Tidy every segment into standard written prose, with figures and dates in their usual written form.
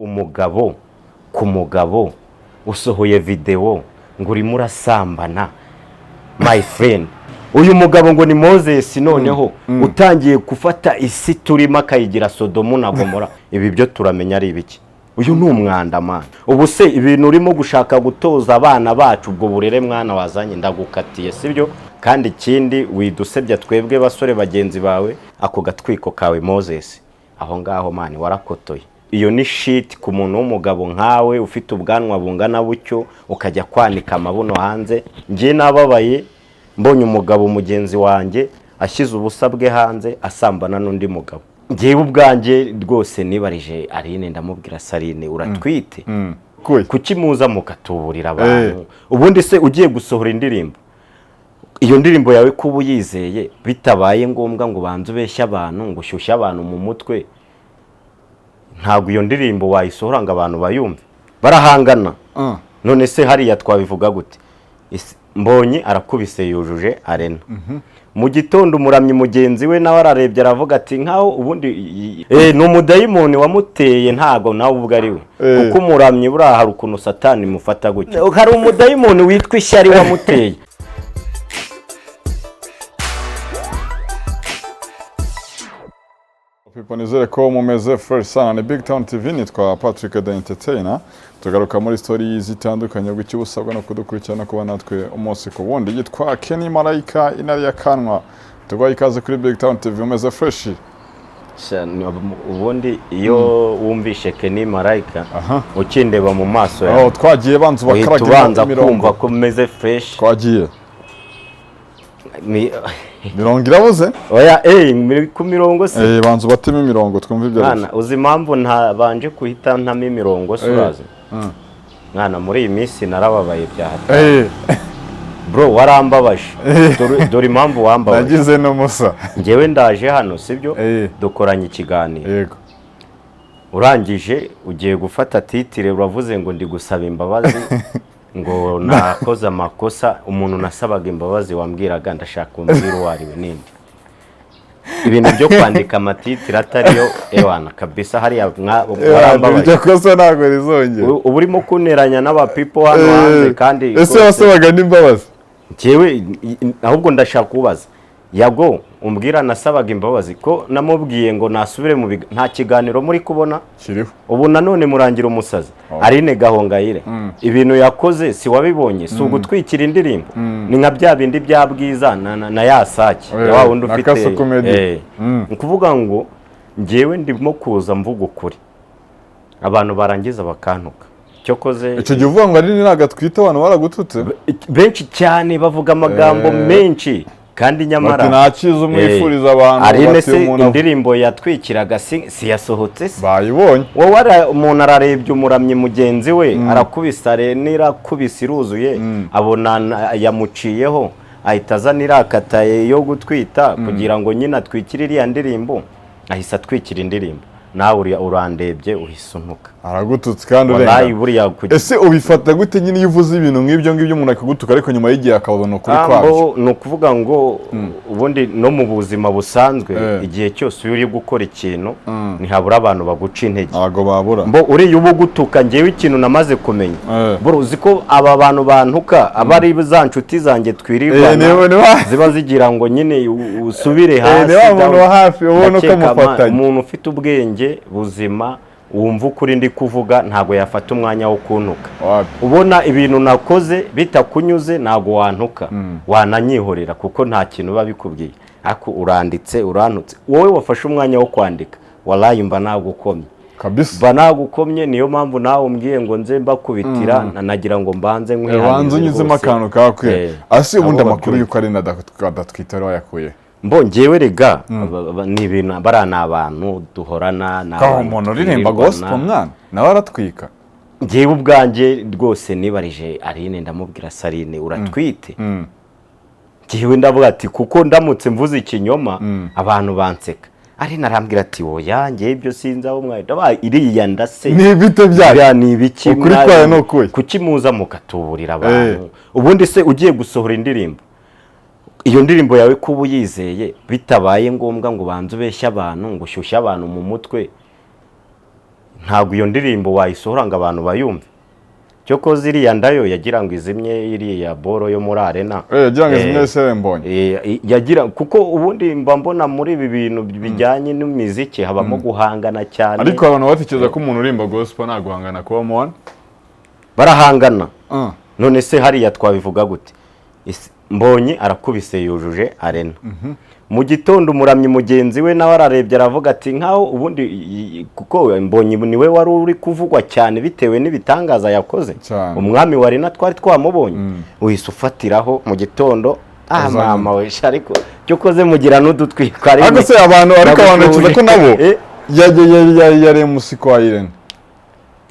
umugabo ku mugabo usohoye video ngo urimo urasambana my friend. Uyu mugabo ngo ni Moses noneho utangiye gufata isi turimo akayigira Sodomu na Gomora. Ibi byo turamenya ari ibiki? Uyu ni umwanda man. Ubu se ibintu urimo gushaka gutoza abana bacu ubwo burere mwana wazanye ndagukatiye sibyo? Kandi ikindi widusebya twebwe basore bagenzi bawe ako gatwiko kawe Moses. Aho ngaho mani warakotoye. Iyo ni shit ku muntu w'umugabo nkawe ufite ubwanwa bungana bucyo ukajya kwanika amabuno hanze. Ngiye nababaye mbonye umugabo mugenzi wanjye ashyize ubusabwe hanze asambana n'undi mugabo. Ngiye ubwanjye rwose nibarije Aline ndamubwira Sarine uratwite. Kuki muza mukatuburira abantu? Ubundi se ugiye gusohora indirimbo iyo ndirimbo yawe kuba yizeye bitabaye ngombwa ngo banze ubeshya abantu ngo ushyushye abantu mu mutwe, ntabwo iyo ndirimbo wayisohora ngo abantu bayumve barahangana. None se hariya twabivuga gute? Mbonye arakubise yujuje arena. Mu gitondo umuramyi mugenzi we nawe ararebye aravuga ati nkaho ubundi ni umudayimoni wamuteye ntago nawe ubwo ari we, kuko umuramyi buriya hari ukuntu satani mufata gutyo. Hari umudayimoni witwa ishyari wamuteye. Nizere ko mumeze fresh sana. Ni BigTown TV, nitwa Patrick the Entertainer. Tugaruka muri story zitandukanye gw'ikibusabwa no kudukurikirana kuba natwe umunsi ku wundi. Yitwa Kenny Marayika inari ya kanwa. Tugwaye ikaze kuri BigTown TV. Umeze fresh? Ubundi iyo wumvishe Kenny Marayika ukindeba mu maso yawe twagiye banzu bakaragira kumva ko umeze fresh. Twagiye mirongo irabuze oya ku mirongo se banzu batema imirongo twumva ibyo mwana uzi impamvu ntabanje kuhita ntama imirongo suraze mwana muri iyi minsi narababaye byaha bro warambabaje dore impamvu wambabaje nagize no musa ngewe ndaje hano sibyo dukoranye ikiganiro yego urangije ugiye gufata titire uravuze ngo ndi gusaba imbabazi ngo nakoze amakosa. Umuntu nasabaga imbabazi wambwiraga ndashaka umbwira wariwe nindi. Ibintu byo kwandika amatitire atariyo ewana kabisa hariya warambabaye. Ibyo kosa ntago rizongera. Ubu urimo kuneranya n'aba people hano hanze kandi ese wasabaga n'imbabazi? Cyewe ahubwo ndashaka kubaza yago umbwira nasabaga imbabazi ko namubwiye ngo nasubire mu nta kiganiro muri kubona kiriho. Ubu nanone murangira umusazi Aline Gahongayire ibintu yakoze si wabibonye si ugutwikira indirimbo ni nka bya bindi bya bwiza na yasaki wa wundi ufite kuvuga ngo ngewe ndimo kuza mvuga ukuri abantu barangiza bakantuka cyokoze icyo gihe uvuga ngo Aline nagatwita abantu baragututse benshi cyane bavuga amagambo menshi kandi nyamara nakiza umwifuriza abantu Aline se indirimbo yatwikiraga si yasohotse se bayibonye wowe umuntu ararebye umuramyi mugenzi we arakubisa renira kubisa iruzuye abona yamuciyeho ahita azanira akataye yo gutwita kugira ngo nyina twikirire ya ndirimbo ahisa atwikira indirimbo nawe urandebye uhisuntuka aragututse kandi urenga. Ese ubifata gute nyine yuvuze ibintu nk'ibyo ngibyo umuntu akagutuka ariko nyuma y'igihe akabona ukuri kwabyo? No kuvuga ngo ubundi no mu buzima busanzwe igihe cyose uri gukora ikintu ntihabura abantu baguca intege. Ago babura mbo uri yubo gutuka ngewe ikintu namaze kumenya bro uziko aba bantu bantuka abari za nshuti zanjye twirirwana ziba zigira ngo nyine usubire hasi ubona ko mufatanye. Umuntu ufite ubwenge buzima wumva ukuri ndi kuvuga ntago yafata umwanya wo kuntuka. Ubona ibintu nakoze bitakunyuze ntago wantuka wananyihorera kuko nta kintu babikubwiye ako uranditse urantutse wowe wafashe umwanya wo kwandika wallahi mba nagukomye kabisa mba nagukomye. Niyo mpamvu nawe umbwiye ngo nze mbakubitira nagira ngo mbanze banze unyuzemo akantu kakwe. Asi ubundi amakuru yuko ari nadatwita yakuye mbo ngewe rega ni ibintu barana abantu duhorana na umuntu uririmba gospel mwana nawe aratwika. Ngewe ubwanjye rwose nibarije Aline ndamubwira Sarine uratwite. Ngewe ndavuga ati kuko ndamutse mvuze ikinyoma abantu banseka. Aline arambwira ati oya ngewe ibyo sinzi aho mwaye ndabaye iriya ndase ni bite bya ni ibiki ukuri kwaye no kuye kuki muza mukatuburira abantu? Ubundi se ugiye gusohora indirimbo iyo ndirimbo yawe kuba yizeye bitabaye ngombwa ngo banze ubeshya abantu ngo ushyushye abantu mu mutwe, ntabwo iyo ndirimbo wayisohora ngo abantu bayumve. Cyo ko ziriya ndayo yagira ngo izimye iriya boro yo muri arena. Yagira ngo izimye serembonye. Yagira kuko ubundi mba mbona muri ibi bintu bijyanye n'imiziki habamo guhangana cyane. Ariko abantu batekereza ko umuntu urimba gospel nta guhangana kuba mu barahangana. None se hariya twabivuga gute? Mbonye arakubise yujuje arena. Mu gitondo umuramyi mugenzi we nawe ararebye aravuga ati nkaho ubundi kuko Mbonye niwe wari uri kuvugwa cyane bitewe n'ibitangaza yakoze. Umwami wa arena twari twamubonye. Uhise ufatiraho mu gitondo mama we ariko cyo koze mugira n'udutwika ari. Ariko se abantu bakiza ko nabo yare musiko wa Irene.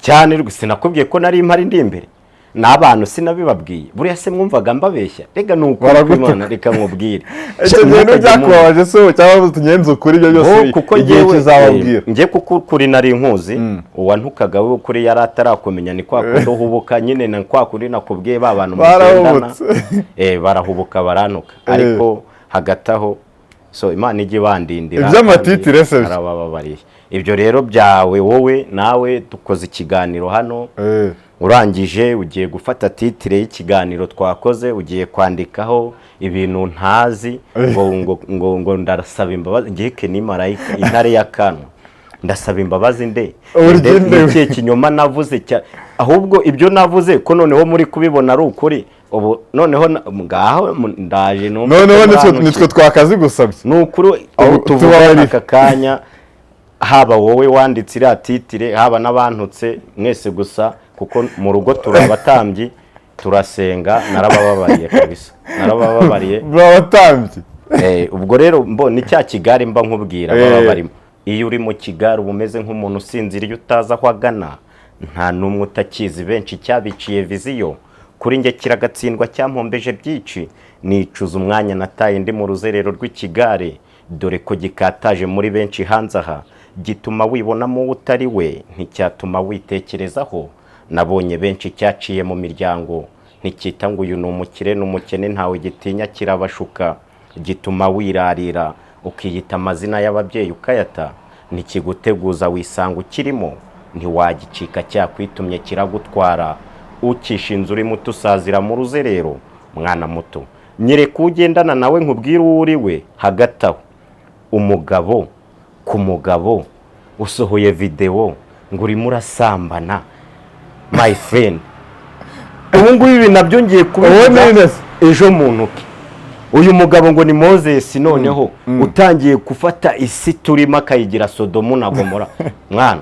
Cyane sinakubwiye ko nari impari ndi imbere. N'abantu sinabibabwiye buriya se mwumvaga mbabeshya rega nuko Imana reka nkubwire icyo gihe byakubabaje so cyangwa tunyenze ukuri ibyo byose igihe kizababwira ngiye kuko kuri nari nkuzi uwantukaga we kuri yari atarakumenya ni kwa kundo hubuka nyine na kwa kuri nakubwiye babantu mutendana barahubuka baranuka ariko hagataho so Imana ije bandindira iby'amatitire se arababariye ibyo rero byawe wowe nawe tukoze ikiganiro hano urangije ugiye gufata titire y'ikiganiro twakoze ugiye kwandikaho ibintu ntazi ngo ndarasaba imbabazi ngiye Keni marayika intare y'akanwa ndasaba imbabazi nde n'ikihe kinyoma navuze ahubwo ibyo navuze ko noneho muri kubibona ari ukuri ubu noneho ngaho ndaje noneho nitwe twakazi gusabye n'ukuri ubu tuvugana aka kanya haba wowe wanditse iriya titire haba n'abantutse mwese gusa kuko mu rugo turabatambyi turasenga narabababariye kabisa narabababariye bratambyi ubwo rero mbona cya kigari mba nkubwira baba barimo iyo uri mu kigari ubumeze nk'umuntu usinziriye utaza aho agana nta numwe utakizi benshi cyabiciye viziyo kuri nge kiragatsindwa cyampombeje byici nicuza umwanya nataye ndi mu ruzerero rw'ikigare dore ko gikataje muri benshi hanze aha gituma wibonamo utari we nticyatuma witekerezaho nabonye benshi cyaciye mu miryango ntikita ngo uyu ni umukire n'umukene ntawe gitinya kirabashuka gituma wirarira ukiyita amazina y'ababyeyi ukayata ntikiguteguza wisanga ukirimo ntiwagicika cyakwitumye kiragutwara ukisha inzu uri muto usazira mu ruzerero mwana muto nyereka ugendana nawe nkubwire uwo uri we hagati aho umugabo ku mugabo usohoye video ngo urimo urasambana my friend ubu ngubu ibi nabyo ngiye kubivuga ejo mu ntoki uyu mugabo ngo ni Moses noneho utangiye gufata isi turimo akayigira Sodomu na Gomora mwana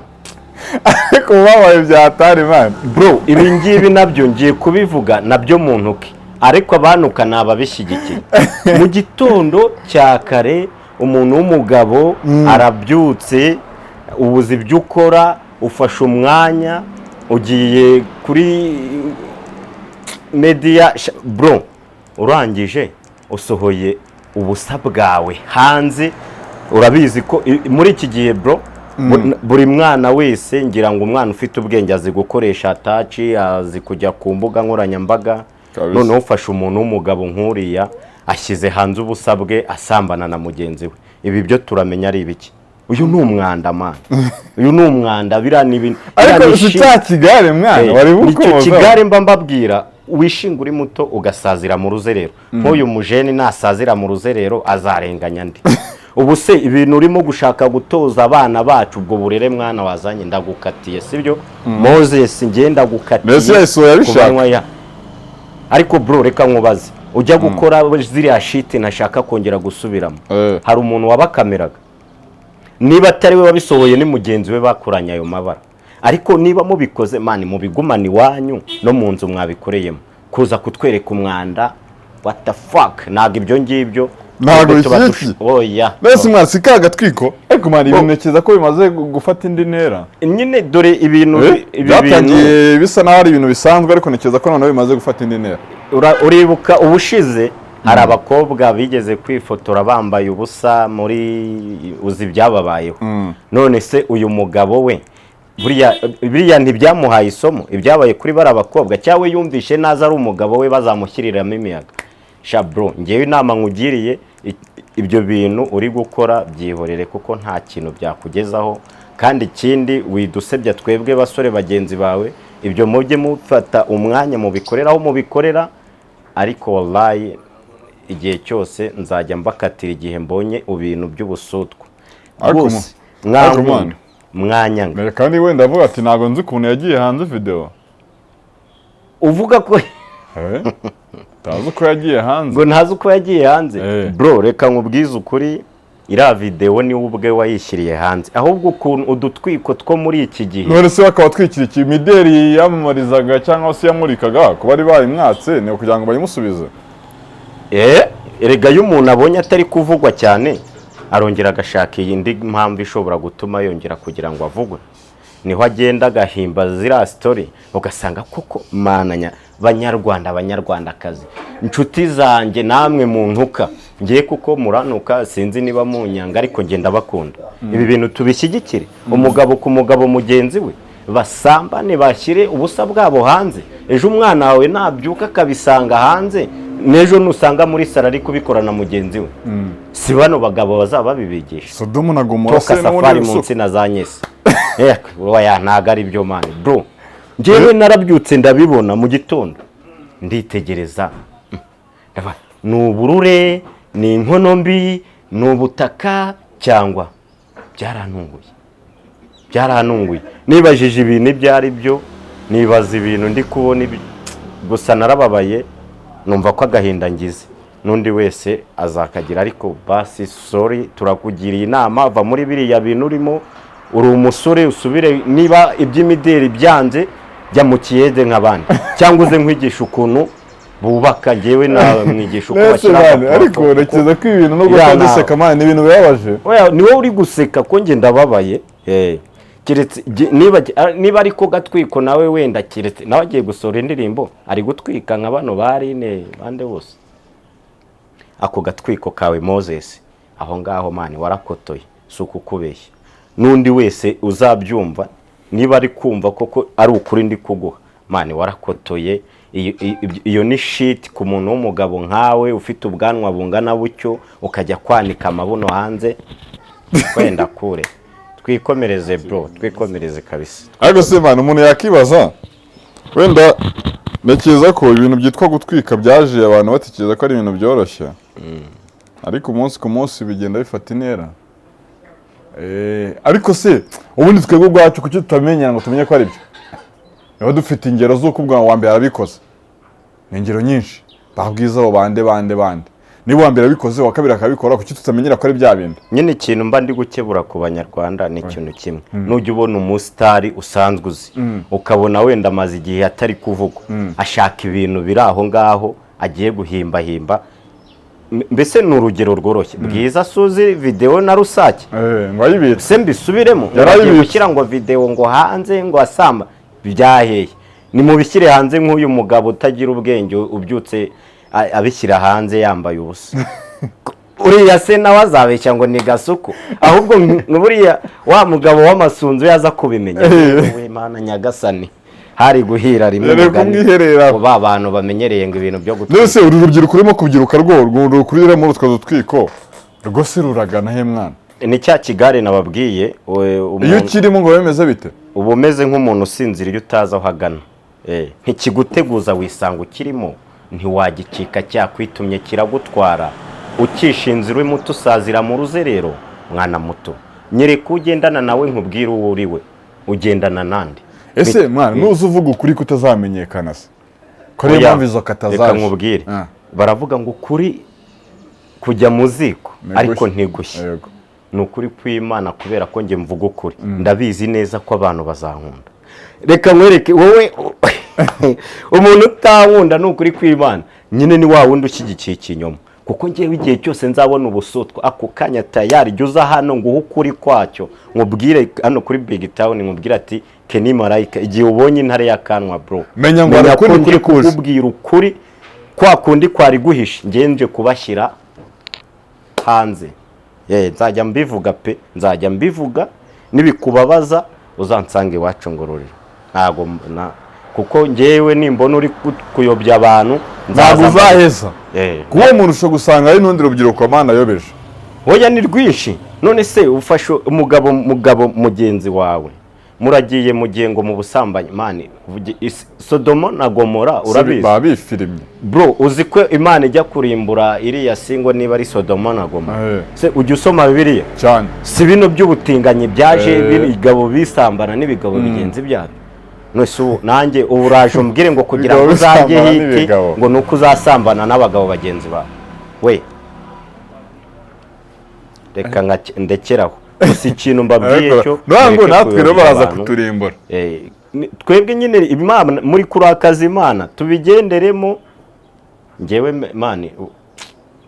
ariko babaye byatari man bro ibi ngibi nabyo ngiye kubivuga nabyo mu ntoki ariko abanuka nababishyigikiye mu gitondo cya kare umuntu w'umugabo arabyutse ubuzi ibyo ukora ufashe umwanya ugiye kuri media bro urangije usohoye ubusa bwawe hanze urabizi ko muri iki gihe bro buri mwana wese ngira ngo umwana ufite ubwenge azi gukoresha touch azi kujya ku mbuga nkoranyambaga noneho ufashe umuntu w'umugabo nk'uriya ashyize hanze ubusa bwe asambana na mugenzi we ibi byo turamenya ari ibiki uyu ni umwanda man uyu ni umwanda birani ibintu ariko cya kigare mwana wari bukoza kigare mba mbabwira wishinga uri muto ugasazira mu ruzerero nk'uyu mujeni nasazira mu ruzerero azarenganya ndi ubu se ibintu urimo gushaka gutoza abana bacu ubwo burere mwana wazanye ndagukatiye sibyo Moses ngenda gukatiye kubanywa ariko bro reka nkubaze ujya gukora ziriya shit nashaka kongera gusubiramo hari umuntu wabakameraga niba atari we wabisohoye ni mugenzi we bakuranya ayo mabara ariko niba mubikoze mani mubigumani wanyu no mu nzu mwabikoreyemo kuza kutwereka umwanda what the fuck naga ibyo ngibyo ntago iki oya nese mwasi kagatwiko ariko mani ibinekeza ko bimaze gufata indi ntera nyine dore ibintu byatangiye bisa naho ari ibintu bisanzwe ariko nekeza ko noneho bimaze gufata indi ntera uribuka ubushize hari abakobwa bigeze kwifotora bambaye ubusa muri uzi byababayeho none se uyu mugabo we buriya ntibyamuhaye isomo ibyabaye kuri bari abakobwa cyawe yumvishe naza ari umugabo we bazamushyiriramo imiyaga shabro ngewe inama nkugiriye ibyo bintu uri gukora byihorere kuko nta kintu byakugezaho kandi ikindi widusebya twebwe basore bagenzi bawe ibyo mujye mufata umwanya mubikoreraho mubikorera ariko wallahi igihe cyose nzajya mbakatira igihe mbonye ibintu by'ubusutwa bose mwanyanga kandi wenda avuga ati ntago nzi ukuntu yagiye hanze video uvuga ko tazi uko yagiye hanze ngo ntazi uko yagiye hanze bro reka nkubwize ukuri iriya video ni ubwe wayishyiriye hanze ahubwo ukuntu udutwiko two muri iki gihe none se bakaba twikirikiye imideri yamamarizaga cyangwa se yamurikaga kuba ari bayimwatse ni kugira ngo bayimusubize erega y'umuntu abonye atari kuvugwa cyane arongera agashaka iyindi mpamvu ishobora gutuma yongera kugira ngo avugwe niho agenda agahimba ziriya story ugasanga koko mananya banyarwandakazi inshuti zanjye namwe mu ntuka ngiye kuko muranuka sinzi niba munyanga ariko ngenda bakunda ibi bintu tubishyigikire umugabo ku mugabo mugenzi we basambane bashyire ubusa bwabo hanze ejo umwana wawe nabyuka akabisanga hanze nejo nusanga muri sara ari kubikorana mugenzi we si bano bagabo bazaba bibigisha Sodomu na Gomora se safari munsi na za Nyese oya ntago ari byo mani bro njyewe narabyutse ndabibona mu gitondo nditegereza ni uburure ni inkono mbi ni ubutaka cyangwa byarantunguye nibajije ibintu ibyo ari byo nibaza ibintu ndi kubona gusa narababaye numva ko agahinda ngize n'undi wese azakagira ariko basi sorry turakugiriye inama ava muri biriya bintu urimo uri umusore usubire niba iby'imideri byanze jya mu kiyede nk'abandi cyangwa uze nkwigisha ukuntu bubaka ngewe nawe mwigisha uko bashyira ariko rekeza ko ibintu no guseka duseka mani ibintu bibabaje ni wowe uri guseka ko nge ndababaye kiretse niba ariko gatwiko nawe wenda kiretse nawe agiye gusora indirimbo ari gutwika nka bano barine bande bose ako gatwiko kawe Moses aho ngaho mani warakotoye suko kubeshya nundi wese uzabyumva niba ari kumva koko ari ukuri ndi kuguha mani warakotoye iyo ni shit ku muntu w'umugabo nkawe ufite ubwanwa bungana bucyo ukajya kwanika amabuno hanze wenda kure twikomereze bro twikomereze kabisa ariko se mani umuntu yakibaza wenda ndakiza ko ibintu byitwa gutwika byaje abantu batekereza ko ari ibintu byoroshye ariko umunsi ku munsi bigenda bifata intera ariko se ubundi twebwe ubwacu kuki tutamenya ngo tumenye ko ari byo niba dufite ingero z'uko ubwo wa mbere arabikoze ni ingero nyinshi babwiza abo bande niba wa mbere abikoze wa kabiri akabikora kuki tutamenyera ko ari bya bintu nyine ikintu mba ndi gukebura ku banyarwanda ni ikintu kimwe nujya ubona umusitari usanzwe uzi ukabona wenda amaze igihe atari kuvugwa ashaka ibintu biri aho ngaho agiye guhimbahimba mbese ni urugero rworoshye bwiza suzi video na rusake se mbisubiremo yagiye gushyira ngo video ngo hanze ngo asamba byaheye ni mu bishyire hanze nk'uyu mugabo utagira ubwenge ubyutse abishyira hanze yambaye ubusa uriya se nawe azabeshya ngo ni gasuku ahubwo buriya wa mugabo w'amasunzu yaza kubimenya we mana nyagasani hari guhira rimwe mugani ba abantu bamenyereye ngo ibintu byo gutwika nese uru rubyiruko urimo kubyiruka rwo kurira muri utwo twiko rwose ruragana he mwana ni cya kigare nababwiye iyo kirimo ngo bemeze bite ubu umeze nk'umuntu usinzira iyo utaza aho agana ntikiguteguza wisanga ukirimo ntiwagicika cyakwitumye kiragutwara ukishinze uri muto usazira mu ruzerero mwana muto nyereka ugendana nawe nkubwire uwo uriwe ugendana nandi ese mwana nuza uvuga ukuri kutazamenyekana se ko ari impamvu izo katazaje reka nkubwire baravuga ngo ukuri kujya mu ziko ariko ntigushye ni ukuri kw'Imana kubera ko nge mvuga ukuri ndabizi neza ko abantu bazankunda reka nkwereke wowe umuntu utankunda ni ukuri kw'Imana nyine ni wa wundi ushyigikiye ikinyoma kuko ngewe igihe cyose nzabona ubusutwa ako kanya tayari jya uza hano nguhe ukuri kwacyo nkubwire hano kuri BigTown nkubwire ati Keni Marayika igihe ubonye intare y'akanwa bro menya ngo arakuri kuzi kubwira ukuri kwa kundi kwari guhisha ngenje kubashyira hanze nzajya mbivuga pe nzajya mbivuga nibikubabaza uzansange iwacu ngororero ntago kuko ngewe nimbona uri kuyobya abantu ntabwo uzaheza kuko umuntu ushobora gusanga ari n'undi rubyiruko amana yobeje hoya ni rwinshi none se ufashe umugabo mugenzi wawe muragiye mugengo mu busambanyi mani Sodoma na Gomora urabizi babifirimye bro uzi ko Imana ijya kurimbura iriya singo niba ari Sodoma na Gomora se ujya usoma Bibiliya cyane si bino by'ubutinganyi byaje bigabo bisambana n'ibigabo bigenzi byabo nose nanjye uburaje umbwire ngo kugira ngo uzajye hiti ngo nuko uzasambana n'abagabo bagenzi bawe we reka ndekeraho gusa ikintu mbabwiye cyo ntabwo natwe rero baraza kuturimbura twebwe nyine Imana muri kurakaza Imana tubigenderemo ngewe mani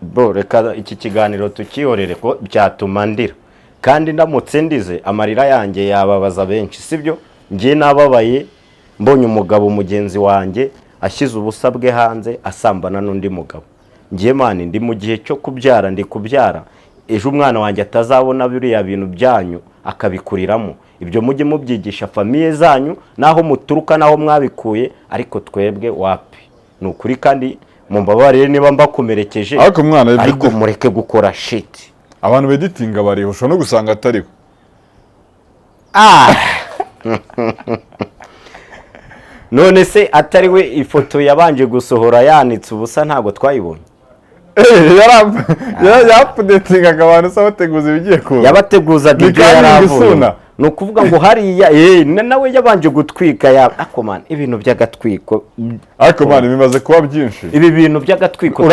bro reka iki kiganiro tukihorere ko byatuma ndira kandi ndamutse ndize amarira yanjye yababaza benshi sibyo ngiye nababaye mbonye umugabo mugenzi wanjye ashyize ubusabwe hanze asambana n'undi mugabo ngiye mani ndi mu gihe cyo kubyara ndi kubyara ejo umwana wanjye atazabona biriya bintu byanyu akabikuriramo ibyo mujye mubyigisha famiye zanyu naho muturuka naho mwabikuye ariko twebwe wapi nukuri kandi mumbabarire niba mbakomerekeje ariko mureke gukora shit abantu beditinga bariho ushobora no gusanga atariho none se atariwe ifoto yabanje gusohora yanitse ubusa ntabwo twayibonye yapudetingaga abantu se abateguza ibigiye kuba yabateguzaga ibyo yaravuye ni ukuvuga ngo hariya nawe yabanje gutwika akomana ibintu by'agatwiko akomana bimaze kuba byinshi ibi bintu by'agatwiko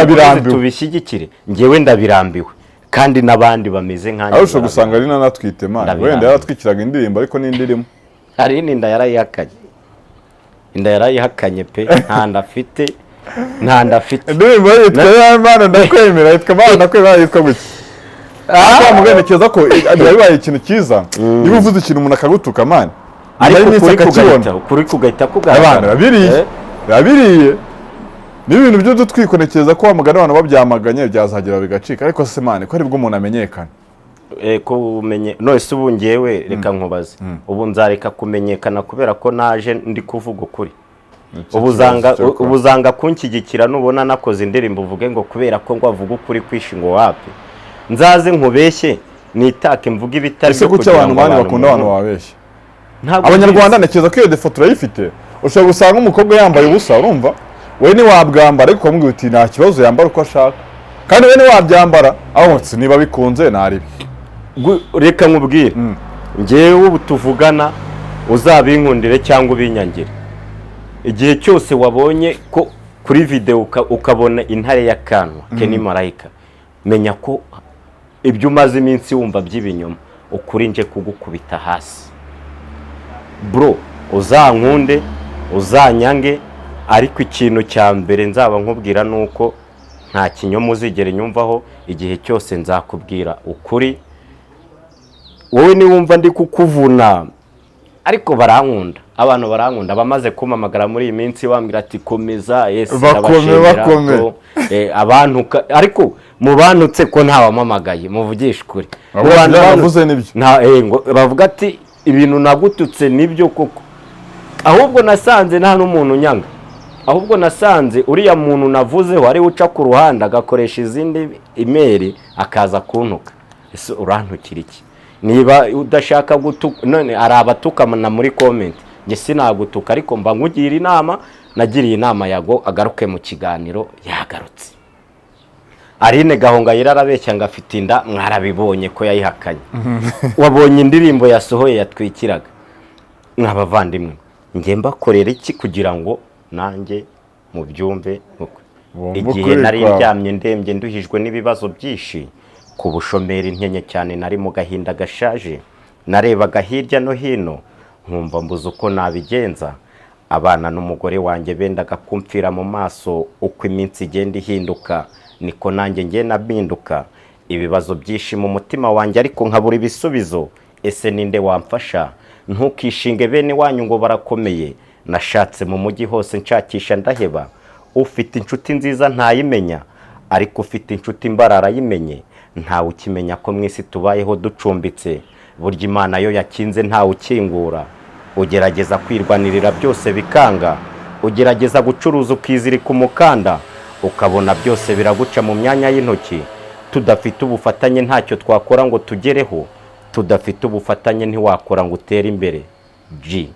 tubishyigikire ngewe ndabirambiwe kandi n'abandi bameze nkanjye arusha gusanga ari nanatwite mana wenda yaratwikiraga indirimbo ariko n'indirimo hari n'inda yarayihakanye pe nta ndafite indirimbo yitwa y'Imana ndakwemera yitwa Imana ndakwemera yitwa gutya mugerekeza ko bibaye ikintu cyiza niba uvuze ikintu umuntu akagutuka mani ariko kuri kugahita kugaragara babiriye n'ibintu byo dutwikonekeza ko wamugana abantu babyamaganye byazagera bigacika ariko se mani ko ari bwo umuntu amenyekana ko umenye nose ubu ngewe reka nkubaze ubu nzareka kumenyekana kubera ko naje ndi kuvuga ukuri ubuzanga kunshyigikira nubona nakoze indirimbo uvuge ngo kubera ko ngo avuga ukuri kwishingo wapi nzaze nkubeshye nitake mvuga ibitari byo kugira ngo abantu bakunda abantu babeshye abanyarwanda nekeza ko iyo defo turayifite ushobora gusanga umukobwa yambaye ubusa urumva we ni wabwambara ariko ukamubwira uti nta kibazo yambara uko ashaka kandi we ni wabyambara aho niba bikunze naribi reka nkubwire ngewe ubu tuvugana uzabinkundire cyangwa ubinyangire igihe cyose wabonye ko kuri video ukabona intare y'akanwa Keni Marayika menya ko ibyo umaze iminsi wumva by'ibinyoma ukuri nje kugukubita hasi bro uzankunde uzanyange ariko ikintu cya mbere nzaba nkubwira nuko nta kinyoma uzigere nyumvaho igihe cyose nzakubwira ukuri wowe niwumva ndi kukuvuna ariko barankunda abantu barankunda bamaze kumamagara muri iyi minsi bambwira ati komeza bakome abantu ariko mu bantutse ko ntawamamagaye muvugisha ukuri bavuze nibyo bavuga ati ibintu nagututse nibyo koko ahubwo nasanze nta n'umuntu nyanga ahubwo nasanze uriya muntu navuzeho ari uca ku ruhande agakoresha izindi imeri akaza kuntuka ese urantukira iki niba udashaka gutuka none arabatukana muri comment nge sinagutuka ariko mba nkugira inama nagiriye inama yago agaruke mu kiganiro yagarutse Arine Gahongayire arabeshya ngo afite inda mwarabibonye ko yayihakanye wabonye indirimbo yasohoye yatwikiraga mwabavandimwe nge mbakorera iki kugira ngo nanjye mu byumve igihe nari ndyamye ndembye nduhijwe n'ibibazo byinshi ku bushomeri ntenye cyane nari mu gahinda gashaje narebaga hirya no hino nkumva mbuze uko nabigenza abana n'umugore wanjye bendaga kumfira mu maso uko iminsi igenda ihinduka niko nanjye ngenda mpinduka ibibazo byinshi mu mutima wanjye ariko nkabura ibisubizo ese ninde wamfasha ntukishinge bene wanyu ngo barakomeye nashatse mu mujyi hose nshakisha ndaheba ufite inshuti nziza ntayimenya ariko ufite inshuti imbarara yimenye ntawe ukimenya ko mwisi tubayeho ducumbitse burya Imana yo yakinze ntawe ukingura ugerageza kwirwanirira byose bikanga ugerageza gucuruza ukizirika umukanda ukabona byose biraguca mu myanya y'intoki tudafite ubufatanye ntacyo twakora ngo tugereho, tudafite ubufatanye ntiwakora ngo utere imbere. G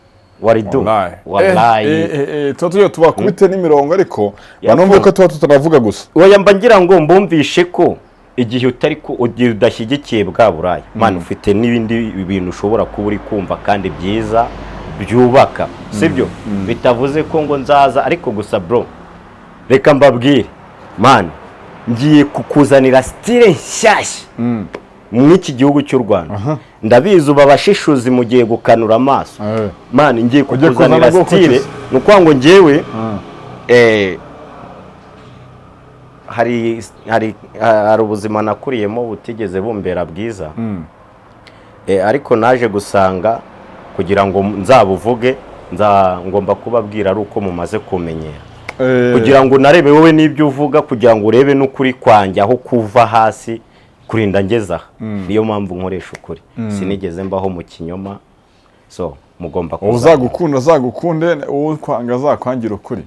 waridu wallahi tuba tubakubite n'imirongo ariko banumve ko tuba tutanavuga gusa. Oya mba ngira ngo mbumvishe ko igihe utari ko udashyigikiye bwa buraya man ufite n'ibindi bintu ushobora kuba uri kumva kandi byiza byubaka, sibyo? Bitavuze ko ngo nzaza, ariko gusa bro reka mbabwire man, ngiye kukuzanira style nshyashya mw'iki gihugu cy'u Rwanda. Ndabizi uba abashishuzi mu gihe gukanura amaso man, ngiye kukuzanira style nuko ngo ngewe hari ubuzima nakuriyemo butigeze bumbera bwiza, ariko naje gusanga kugira ngo nzabuvuge ngomba kubabwira ari uko mumaze kumenyera, kugira ngo narebe wowe n'ibyo uvuga, kugira ngo urebe n'ukuri kwanjye aho kuva hasi kurinda ngeza. Niyo mpamvu nkoresha ukuri, sinigeze mbaho mu kinyoma. So mugomba uzagukunde uwo kwanga azakwangira ukuri.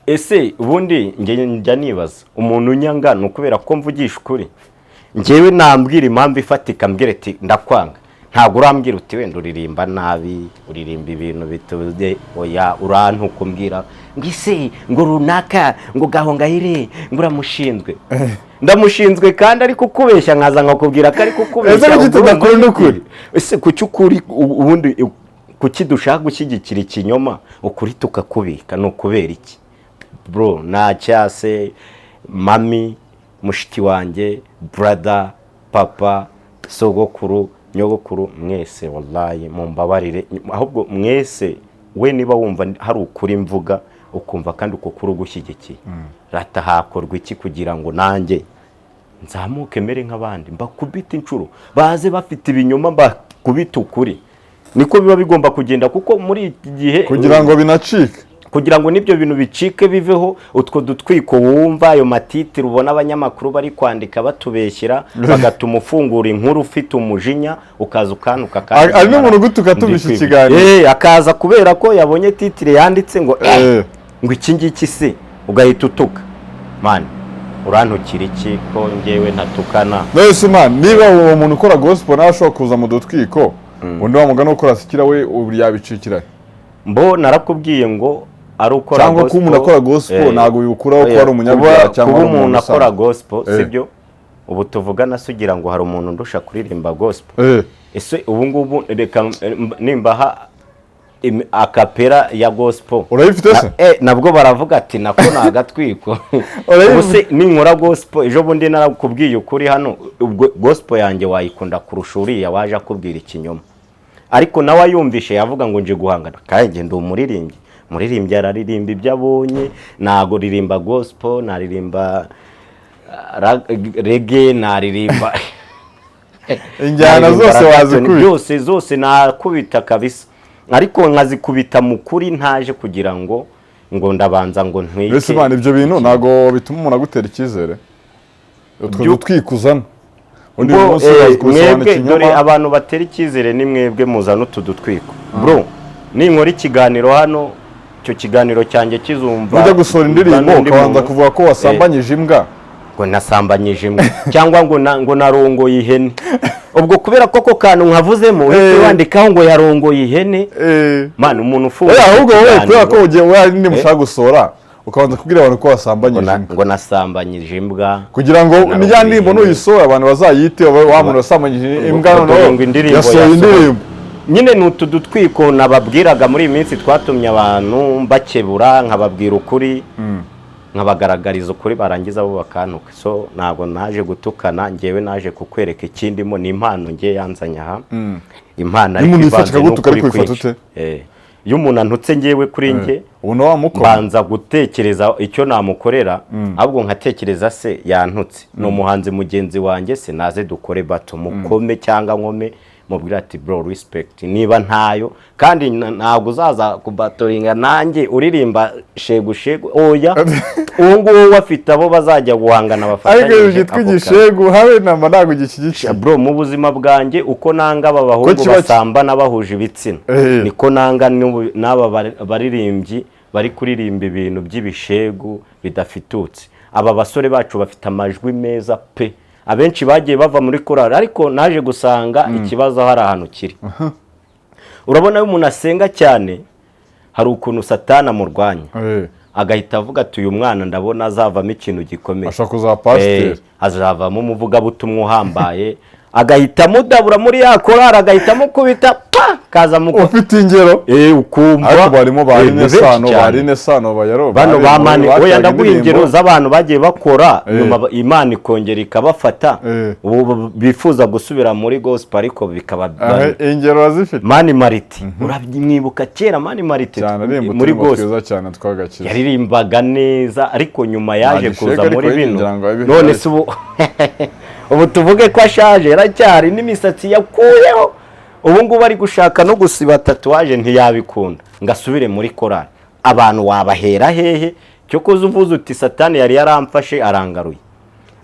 Ese ubundi njya nibaza umuntu unyanga no kubera ko mvugisha ukuri. Ngewe nambwira impamvu ifatika, mbwire ati ndakwanga, ntabwo urambwira uti wenda uririmba nabi, uririmba ibintu bituze. Oya urantuka umbwira ngise ngo runaka ngo Gahongayire ngo uramushinzwe. Ndamushinzwe kandi ari kukubeshya, nkaza nkakubwira ko ari kukubeshya. Ese kuki ukuri ubundi kuki dushaka gushyigikira ikinyoma, ukuri tukakubika no kubera iki bro? Nacyase mami, mushiki wanjye, brother, papa, sogokuru, nyogokuru, mwese wallahi mumbabarire, ahubwo mwese we niba wumva hari ukuri mvuga ukumva kandi uko kuri gushyigikiye, rata hakorwa iki kugira ngo nanjye nzamuke mere nk'abandi, mbakubita inshuro baze bafite ibinyoma mbakubita ukuri. Niko biba bigomba kugenda, kuko muri iki gihe kugira ngo binacike, kugira ngo nibyo bintu bicike biveho, utwo dutwiko wumva ayo matitiri ubona abanyamakuru bari kwandika batubeshyira, bagatuma ufungura inkuru ufite umujinya ukaza ukanuka kandi ari n'umuntu gutuka tubisha ikiganiro akaza kubera ko yabonye titire yanditse ngo ngo iki ngiki se, ugahita utuka. Man urantukira iki ko ngewe ntatukana? Nese man, niba uwo muntu ukora gospel nawe ashobora kuza mu dutwiko, undi wa mugano ukora sikira we yabicikira. Mbo narakubwiye ngo ari ukora gospel, cyangwa ko umuntu akora gospel ntago bikuraho ko ari umunyabyaha cyangwa umuntu akora gospel, sibyo? Ubu tuvugana sugira ngo hari umuntu ndusha kuririmba gospel. Ese ubu ngubu reka nimbaha akapera ya gospel urayifite se? Nabwo baravuga ati nako nagatwiko. Ubuse ninkora gospel ejo bundi narakubwiye ukuri hano, gospel yanjye wayikunda kurusha uriya waje akubwira ikinyoma. Ariko nawe ayumvishe yavuga ngo nje guhangana, kandi ndi umuririmbyi araririmba ibyo abonye, nago ririmba gospel, naririmba reggae, naririmba injyana zose wazikubita, zose nakubita kabisa, ariko nkazikubita mu kuri ntaje kugira ngo ndabanza ngo ntwike. Ese bana ibyo bintu nago bituma umuntu agutera icyizere, utwo dutwikuzana undi munsi mwebwe dore abantu batera icyizere ni mwebwe muzana utudutwiko bro. Ninkora ikiganiro hano, icyo kiganiro cyanjye kizumva ujya gusora indirimbo ukabanza kuvuga ko wasambanyije imbwa, ngo nasambanyije imbwa cyangwa ngo narongoye ihene. Ubwo kubera koko kantu nkavuzemo wandikaho ngo yarongoye ihene, man umuntu ufunga ahubwo wowe kubera ko ugiye wari ndi mushaka gusora ukabanza kubwira abantu ko wasambanyije ngo nasambanyije imbwa, kugira ngo nijya ndimbo nuyisora abantu bazayite wa muntu wasambanyije imbwa ngo indirimbo nyine nutu dutwiko nababwiraga muri iminsi twatumye abantu mbakebura, nkababwira ukuri, nkabagaragariza ukuri, barangiza bo bakanuka. So ntabwo naje gutukana, ngewe naje kukwereka ikindimo, ni impano nge yanzanye aha. Impano ari kwivanze n'ukuri kwifata. Iyo umuntu antutse ngewe kuri nge banza gutekereza icyo namukorera, ahubwo nkatekereza se yantutse ni umuhanzi mugenzi wanjye, se naze dukore bato mukome cyangwa nkome, mubwira ati bro respect. Niba ntayo kandi ntabwo uzaza kubatoringa nanjye uririmba shegu oya uwo nguwo wafite abo bazajya guhangana bafatanyije. Ariko ugitwigishegu habe namba ntago gishyigikiye bro. Mu buzima bwanjye uko nanga abahungu basambana bahuje ibitsina, niko nanga n'aba baririmbyi bari kuririmba ibintu by'ibishegu bidafitutse. Aba basore bacu bafite amajwi meza pe, abenshi bagiye bava muri korali ariko naje gusanga ikibazo hari ahantu kiri. Urabona iyo umuntu asenga cyane hari ukuntu Satani amurwanya agahita avuga ati uyu mwana ndabona azavamo ikintu gikomeye, ashaka kuzaba pasiteri, azavamo umuvugabutumwa uhambaye, agahita mudabura muri ya korali agahita mukubita kaza muko ufite ingero ukumva ariko barimo barine sano bayaro bano bamani oya ndaguha ingero z'abantu bagiye bakora nyuma Imana ikongera ikabafata bifuza gusubira muri gospel ariko bikaba ingero azifite Mani Mariti urabimwibuka kera Mani Mariti muri gospel cyane twagakiza yaririmbaga neza ariko nyuma yaje kuza muri bino none se ubu tuvuge ko ashaje yaracyari n'imisatsi yakuyeho ubu ngubu ari gushaka no gusiba tatuwaje ntiyabikunda ngasubire muri korali. Abantu wabahera hehe cyo kuza uvuze uti Satani yari yaramfashe arangaruye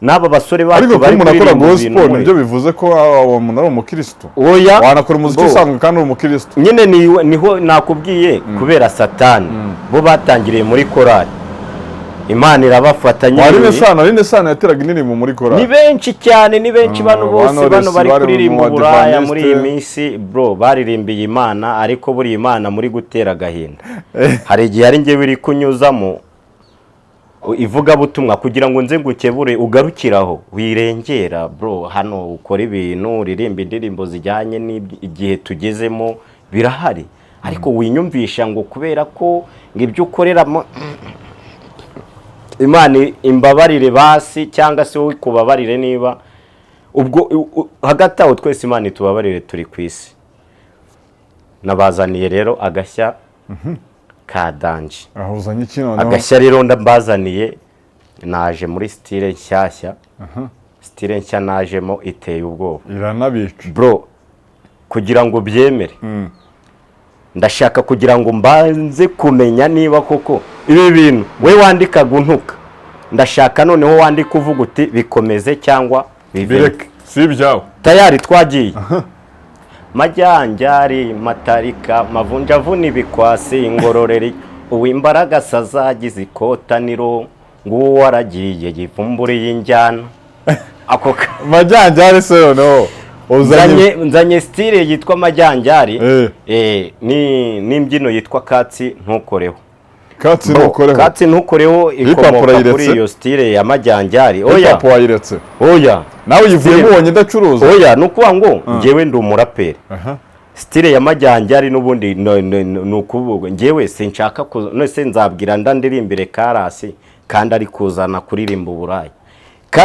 n'aba basore bacu bari gukora gospel nibyo bivuze ko umuntu ari umukristo wanakora umuziki usanga kandi uri umukristo nyine niho nakubwiye kubera Satani bo batangiriye muri korali Imana irabafata nyine Warine Sano yateraga indirimbo muri korali ni benshi cyane ni benshi bano bose bano bari kuririmba Buraya muri iyi minsi bro baririmbiye Imana ariko buri Imana muri gutera gahinda hari igihe ari nge biri kunyuzamo ivuga butumwa kugira ngo nze ngukebure ugarukiraho wirengera bro hano ukora ibintu uririmba indirimbo zijyanye n'igihe tugezemo birahari ariko winyumvisha ngo kubera ko ngibyo ukoreramo Imana imbabarire basi cyangwa se wowe kubabarire niba ubwo hagati aho twese Imana itubabarire turi ku isi. Nabazaniye rero agashya ka danje ahuzanye kino agashya rero ndambazaniye naje muri style nshyashya style nshya najemo iteye ubwoba iranabika bro kugira ngo byemere ndashaka kugira ngo mbanze kumenya niba koko ibi bintu we wandika guntuka ndashaka noneho wandika uvuga uti bikomeze cyangwa bireke si byawe tayari twagiye majyanjari matarika mavunjavuni bikwasi ingororeri uwimbaraga sazagize ikotaniro nguwo waragiye yivumburiye injyana ako majyanjari se no nzanye style yitwa majyanjari ni imbyino yitwa katsi ntukoreho katsi ntukoreho ikomoka kuri iyo style ya majyanjari oya wayiretse oya nawe uyivuyemo wonye ndacuruza oya nukuba ngo ngewe ndi umuraperi style ya majyanjari nubundi nukuvuga ngewe sinshaka nose nzabwira ndandirimbire karasi kandi ari kuzana kuririmba Buraya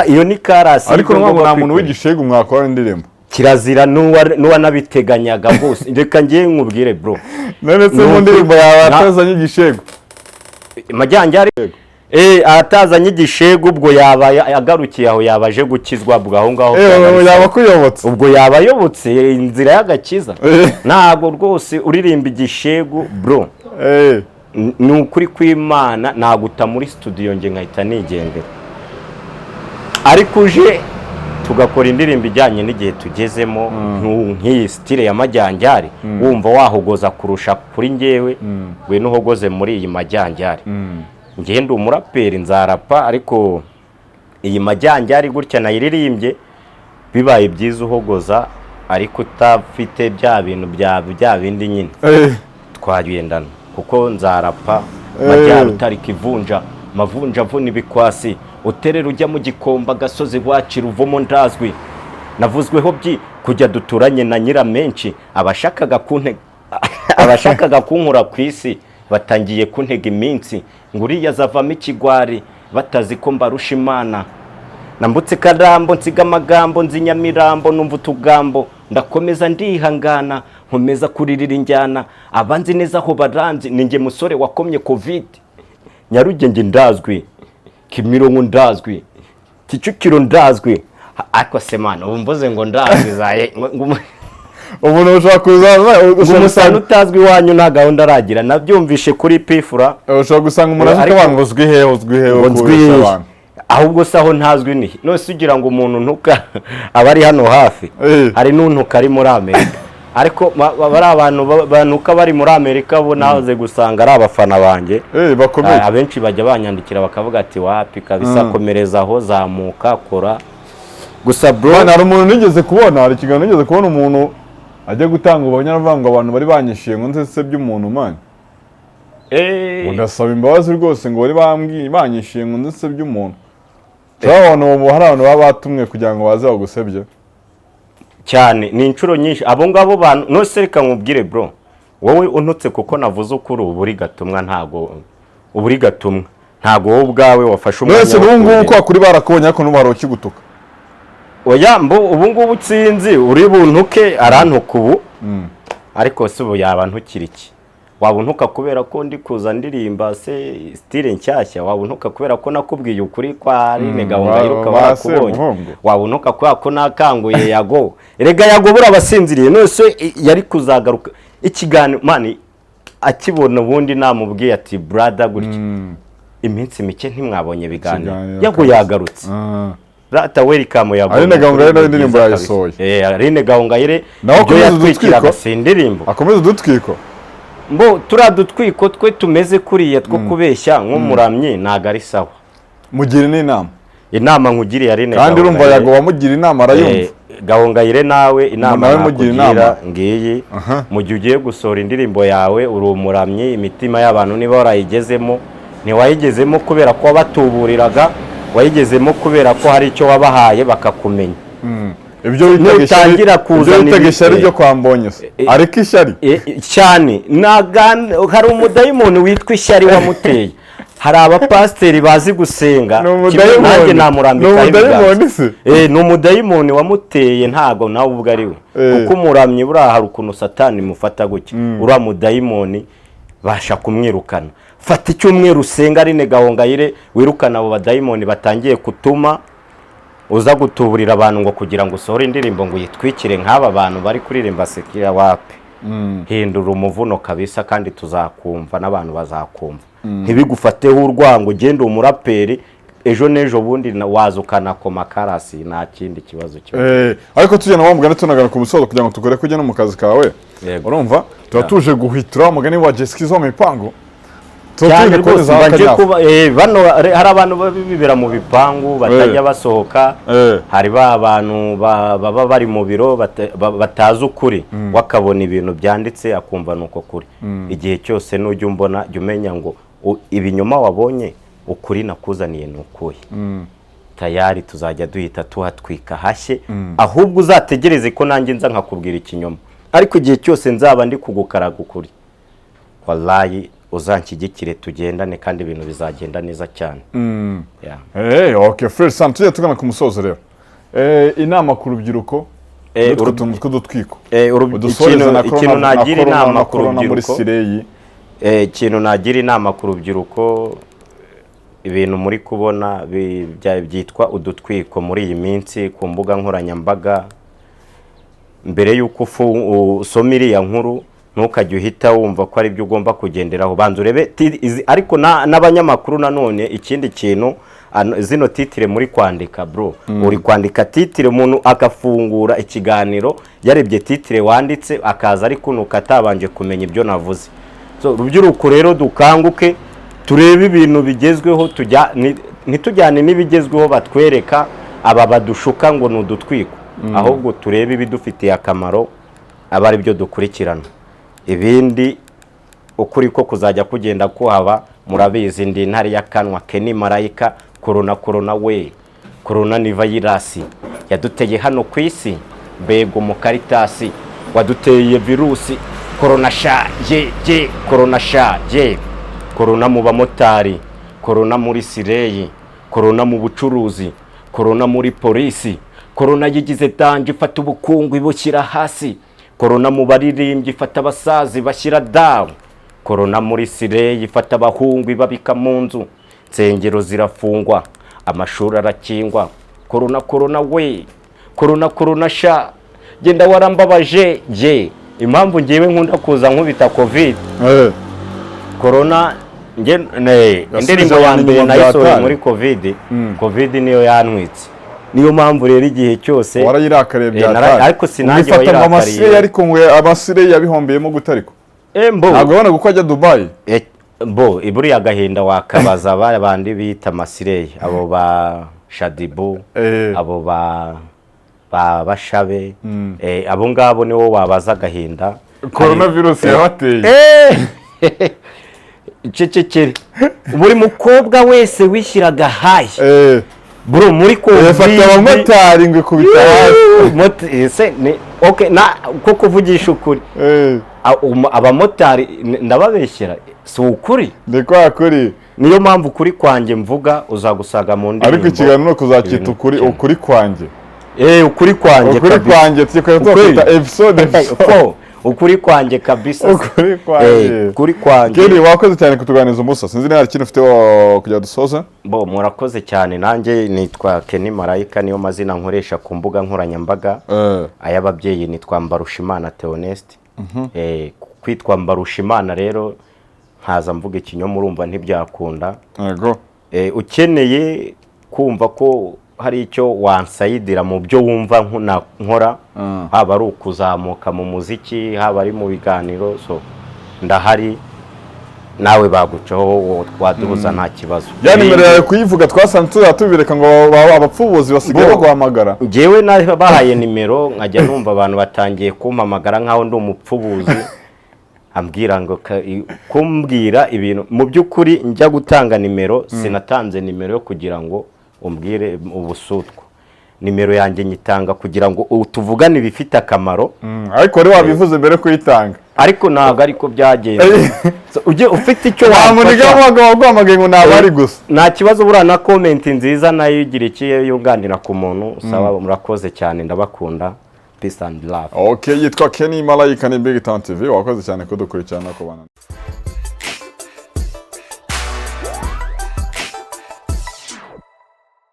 iyo ni karasi ariko nta muntu w'igishego mwakora indirimbo kirazira nuwa nabiteganyaga bose reka ngiye nkubwire bro none se mu ndirimbo yawe atazanye igishego majyanjari atazanye igishego ubwo yaba agarukiye aho yabaje gukizwa bwaho ngaho yaba kuyobotse ubwo yaba yobotse inzira y'agakiza ntago rwose uririmba igishego bro ni ukuri kw'Imana naguta muri studio nge nkahita nigendera ariko uje tugakora indirimbo ijyanye n'igihe tugezemo nk'iyi style ya majyanjari wumva wahogoza kurusha kuri ngewe we nuhogoze muri iyi majyanjari ngiye ndi umuraperi nzarapa ariko iyi majyanjari gutya nayiririmbye bibaye byiza uhogoza ariko utafite bya bintu bya bindi nyine twagendana kuko nzarapa majyari utarika ivunja mavunja vuni bikwasi uterera ujya mu gikomba gasozi wacira uvomo ndazwi navuzweho kujya duturanye na nyiramenshi abashakaga kunkura ku isi batangiye kuntega iminsi nguriya zavamo ikigwari batazi ko mbarusha Imana nambutse karambo nsiga amagambo nzi Nyamirambo numva utugambo ndakomeza ndihangana nkomeza kuririra injyana abanzi neza aho baranzi ninjye musore wakomye covid Nyarugenge ndazwi Kimironko ndazwi Kicukiro ndazwi ariko semana umvuze ngo ndazwi zaye umuntu ushaka kuzaza umusana utazwi wanyu nta gahunda aragira nabyumvishe kuri pifura ushaka gusanga umuntu ashaka abantu uzwi hehe ahubwo saho ntazwi ni nose ugira ngo umuntu ntuka abari hano hafi hari n'untuka ari muri Amerika ariko bari abantu banuka bari muri Amerika bo nahoze gusanga ari abafana banjye abenshi bajya banyandikira bakavuga ati wapi kabisa komereza aho zamuka kora gusa bro hari umuntu nigeze kubona, hari ikiganiro nigeze kubona umuntu ajya gutanga ubanyarwanda abantu bari banyishiye ngo nzese by'umuntu man. Ugasaba imbabazi rwose ngo bari banyishiye ngo nzese by'umuntu. Abantu hari abantu baba batumwe kugira ngo baze bagusebye. Cyane ni inshuro nyinshi abo ngabo bantu no sereka nkubwire bro. Wowe untutse kuko navuze ukuri uburi gatumwa ntago uburi gatumwa. Ntago wowe ubwawe wafashe umwanya. Mwese n'ubungubu ko kuri barakubonye ariko n'ubaro kigutuka. Oya ubungubu tsinzi uri buntuke arantuka ubu. Ariko se ubu yabantukira iki? Wabuntuka kubera ko ndi kuza ndirimba se style nshyashya, wabuntuka kubera ko nakubwiye ukuri kwa Aline Gahongayire ukaba kubonye, wabuntuka kwa ko nakanguye Yago. Erega Yago bura basinziriye nose yari kuzagaruka ikiganiro mani akibona ubundi namubwiye ati brother gutya iminsi mike ntimwabonye biganiro Yago yagarutse. Rata welcome Yago. Aline Gahongayire nawe indirimbo yayisohoye. Aline Gahongayire ibyo yatwikira abasindirimbo akomeza dutwiko. Mbo turadutwiko twe tumeze kuriya two kubeshya nk'umuramyi nagari sawa. Mugira inama. Inama nkugiriye Aline kandi urumva Yago wamugira inama arayumva. Gahongayire nawe inama nakugira ngiyi mu gihe ugiye gusora indirimbo yawe uri umuramyi imitima y'abantu niba warayigezemo ntiwayigezemo kubera ko batuburiraga wayigezemo kubera ko hari icyo wabahaye bakakumenya. Ibyo bitangira kuzana ibishari byo kwambonye se ariko ishari cyane hari umudayimoni witwa ishari wamuteye. Hari abapasteri bazi gusenga nanjye namurambika ibiganza. Ni umudayimoni wamuteye ntago nawe ubwo ari we kuko umuramyi buri hari ukuntu satani mufata gutya ura mudayimoni basha kumwirukana. Fata icyumweru usenga Aline Gahongayire wirukana abo badayimoni batangiye kutuma uza gutuburira abantu ngo kugira ngo usohore indirimbo ngo yitwikire nk'aba bantu bari kuririmba sekira wapi. Hindura umuvuno kabisa kandi tuzakumva n'abantu bazakumva. Ntibigufateho urwango ugende umuraperi ejo nejo bundi wazukana ko makarasi nta kindi kibazo cyo. Ariko tujyana wa mugani tunagana ku musozo kugira ngo tugore kujya no mu kazi kawe. Urumva turatuje guhitira umugani wa Jeskizo mipango. Cyane rwose baje kuba bano hari abantu babibera mu bipangu batajya basohoka. Hari abantu baba bari mu biro batazi ukuri wakabona ibintu byanditse akumva nuko kuri. Igihe cyose n'ujya umbona jya umenya ngo ibinyoma wabonye ukuri nakuzaniye nukuye. Tayari tuzajya duhita tuhatwika hashye ahubwo uzategereze ko nanjye nza nkakubwira ikinyoma ariko igihe cyose nzaba ndi kugukaraga ukuri wallahi uzanshyigikire tugendane kandi ibintu bizagenda neza cyane. Okay first sam tujye tugana ku musozo rero. Inama ku rubyiruko tw'udutwiko. Ikintu nagira inama ku rubyiruko. Ikintu nagira inama ku rubyiruko ibintu muri kubona byitwa udutwiko muri iyi minsi ku mbuga nkoranyambaga. Mbere yuko usoma iriya nkuru ntukajye uhita wumva ko ari byo ugomba kugenderaho banza urebe ariko n'abanyamakuru nanone ikindi kintu zino titire muri kwandika bro uri kwandika titire umuntu agafungura ikiganiro yarebye titire wanditse akaza ariko nukatabanje kumenya ibyo navuze. So rubyiruko rero dukanguke turebe ibintu bigezweho ntitujyane n'ibigezweho batwereka aba badushuka ngo nudutwiko ahubwo turebe ibidufitiye akamaro aba ari byo dukurikirana. Ibindi ukuri ko kuzajya kugenda kuhaba murabizi ndi ntari yakanwa Keni marayika corona we corona ni virus yaduteye hano ku isi mbego mu karitasi waduteye virusi corona sha je corona sha je corona mu bamotari corona muri sireyi corona mu bucuruzi corona muri polisi corona yigize tanje ifata ubukungu ibushyira hasi corona mu baririmbyi ifata abasazi bashyira down corona muri sireyi ifata abahungu ibabika mu nzu nsengero zirafungwa amashuri arakingwa corona we corona sha genda warambabaje je impamvu ngiye nkunda kuza nkubita covid corona indirimbo ya mbere nayisohoye muri covid niyo yantwitse niyo mpamvu rero igihe cyose warayirakariye byatari ariko sinange wayirakariye ariko ngwe amasire yabihombeyemo gutariko ntabwo ubona guko ajya Dubai iburi agahinda wakabaza abandi bita amasire abo ba Shadibu abo ba Bashabe abo ngabo niwo wabaza agahinda coronavirus yabateye cecekere buri mukobwa wese wishyiraga hayi bro muri ko yafata abamotari ngo kubita ese okay na ko kuvugisha ukuri abamotari ndababeshyera si ukuri ndekwa kuri niyo mpamvu kuri kwanjye mvuga uzagusaga mu ndirimbo ariko ikiganiro no kuzakita ukuri kwanjye ukuri kwanjye tukayita episode ukuri kwanjye kabisa ukuri kwanjye Kuri wakoze cyane kutuganiza umusa sinzi niba kintu ufite kujya dusoza murakoze cyane nanjye nitwa Keni Marayika niyo mazina nkoresha ku mbuga nkoranyambaga ay'ababyeyi nitwa Mbarushimana Theoneste kwitwa Mbarushimana rero nkaza mvuga ikinyoma urumva ntibyakunda yego ukeneye kumva ko hari icyo wansayidira mu byo wumva nkora haba ari ukuzamuka mu muziki haba ari mu biganiro so ndahari nawe bagucaho twaduhuza nta kibazo yani mbere yawe kuyivuga twasanze tubireka ngo abapfubuzi basigaye baguhamagara jewe bahaye nimero nkajya numva abantu batangiye kumpamagara nkaho ndi umupfubuzi ambwira ngo kumbwira ibintu mu by'ukuri njya gutanga nimero sinatanze nimero yo kugira ngo umbwire ubusutwa nimero yanjye nyitanga kugira ngo tuvugane ibifite akamaro ariko wari wabivuze mbere kuyitanga ariko ntabwo ariko byagenze uje ufite icyo waguhamagaye ngo ntabari gusa nta kibazo buriya na comment nziza nayo igira ikiye yunganira ku muntu saba murakoze cyane ndabakunda peace and love okay yitwa Keni Marayika ni BigTown TV wakoze cyane kudukurikirana ku bana